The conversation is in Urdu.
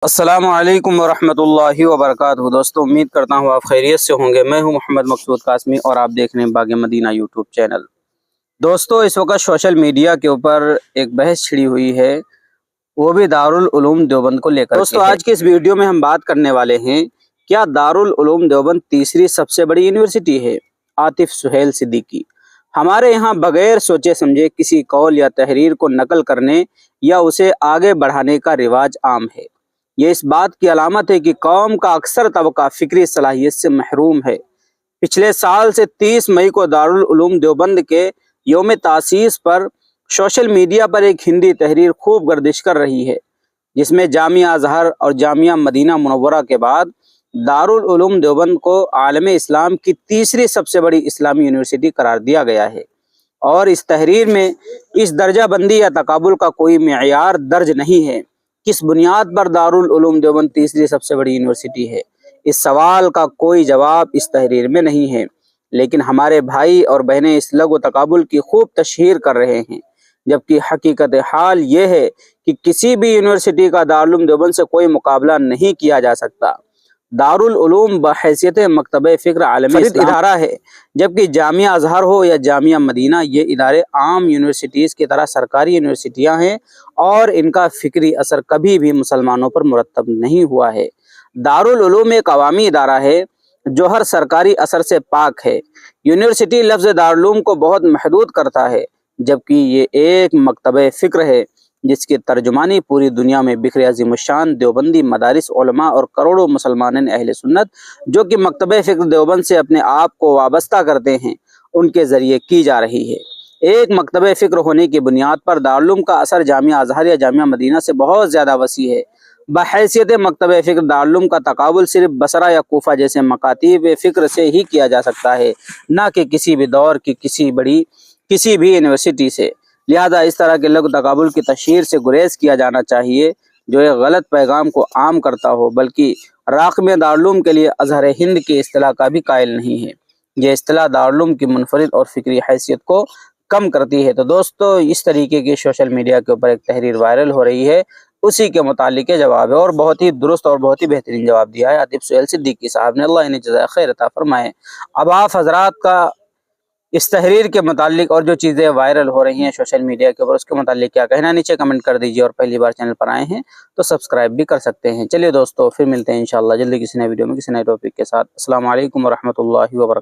السلام علیکم ورحمۃ اللہ وبرکاتہ۔ دوستو امید کرتا ہوں آپ خیریت سے ہوں گے۔ میں ہوں محمد مقصود قاسمی اور آپ دیکھ رہے ہیں باغ مدینہ یوٹیوب چینل۔ دوستو اس وقت سوشل میڈیا کے اوپر ایک بحث چھڑی ہوئی ہے، وہ بھی دارالعلوم دیوبند کو لے کر۔ دوستو آج کی اس ویڈیو میں ہم بات کرنے والے ہیں، کیا دارالعلوم دیوبند تیسری سب سے بڑی یونیورسٹی ہے؟ عاطف سہیل صدیقی: ہمارے یہاں بغیر سوچے سمجھے کسی قول یا تحریر کو نقل کرنے یا اسے آگے بڑھانے کا رواج عام ہے۔ یہ اس بات کی علامت ہے کہ قوم کا اکثر طبقہ فکری صلاحیت سے محروم ہے۔ پچھلے سال سے 30 مئی کو دارالعلوم دیوبند کے یوم تاسیس پر سوشل میڈیا پر ایک ہندی تحریر خوب گردش کر رہی ہے، جس میں جامعہ ازہر اور جامعہ مدینہ منورہ کے بعد دارالعلوم دیوبند کو عالم اسلام کی تیسری سب سے بڑی اسلامی یونیورسٹی قرار دیا گیا ہے، اور اس تحریر میں اس درجہ بندی یا تقابل کا کوئی معیار درج نہیں ہے۔ کس بنیاد پر دارالعلوم دیوبند تیسری سب سے بڑی یونیورسٹی ہے؟ اس سوال کا کوئی جواب اس تحریر میں نہیں ہے، لیکن ہمارے بھائی اور بہنیں اس لغو تقابل کی خوب تشہیر کر رہے ہیں، جبکہ حقیقت حال یہ ہے کہ کسی بھی یونیورسٹی کا دارالعلوم دیوبند سے کوئی مقابلہ نہیں کیا جا سکتا۔ دارالعلوم بحیثیت مکتبہ فکر عالمی ادارہ ہے، جبکہ جامعہ ازہر ہو یا جامعہ مدینہ، یہ ادارے عام یونیورسٹیز کی طرح سرکاری یونیورسٹیاں ہیں، اور ان کا فکری اثر کبھی بھی مسلمانوں پر مرتب نہیں ہوا ہے۔ دارالعلوم ایک عوامی ادارہ ہے جو ہر سرکاری اثر سے پاک ہے۔ یونیورسٹی لفظ دارالعلوم کو بہت محدود کرتا ہے، جبکہ یہ ایک مکتبہ فکر ہے جس کی ترجمانی پوری دنیا میں بکھرے عظیم الشان دیوبندی مدارس، علماء اور کروڑوں مسلمان اہل سنت جو کہ مکتبہ فکر دیوبند سے اپنے آپ کو وابستہ کرتے ہیں، ان کے ذریعے کی جا رہی ہے۔ ایک مکتبہ فکر ہونے کی بنیاد پر دارالعلوم کا اثر جامعہ ازہر یا جامعہ مدینہ سے بہت زیادہ وسیع ہے۔ بحیثیت مکتبہ فکر دارالعلوم کا تقابل صرف بصرہ یا کوفہ جیسے مکاتب فکر سے ہی کیا جا سکتا ہے، نہ کہ کسی بھی دور کی کسی بھی یونیورسٹی سے۔ لہذا اس طرح کے لغو تقابل کی تشہیر سے گریز کیا جانا چاہیے جو ایک غلط پیغام کو عام کرتا ہو، بلکہ راقم دارالعلوم کے لیے ازہر ہند کی اصطلاح کا بھی قائل نہیں ہے۔ یہ اصطلاح دارالعلوم کی منفرد اور فکری حیثیت کو کم کرتی ہے۔ تو دوستو اس طریقے کی سوشل میڈیا کے اوپر ایک تحریر وائرل ہو رہی ہے، اسی کے متعلق جواب ہے، اور بہت ہی درست اور بہت ہی بہترین جواب دیا ہے عاطف سہیل صدیقی صاحب نے، اللہ انہیں جزائے خیر عطا فرمائے۔ اب آپ حضرات کا اس تحریر کے متعلق اور جو چیزیں وائرل ہو رہی ہیں سوشل میڈیا کے اوپر، اس کے متعلق کیا کہنا، نیچے کمنٹ کر دیجیے، اور پہلی بار چینل پر آئے ہیں تو سبسکرائب بھی کر سکتے ہیں۔ چلیے دوستو پھر ملتے ہیں انشاءاللہ جلدی کسی نئے ویڈیو میں کسی نئے ٹاپک کے ساتھ۔ السلام علیکم ورحمۃ اللہ وبرکاتہ۔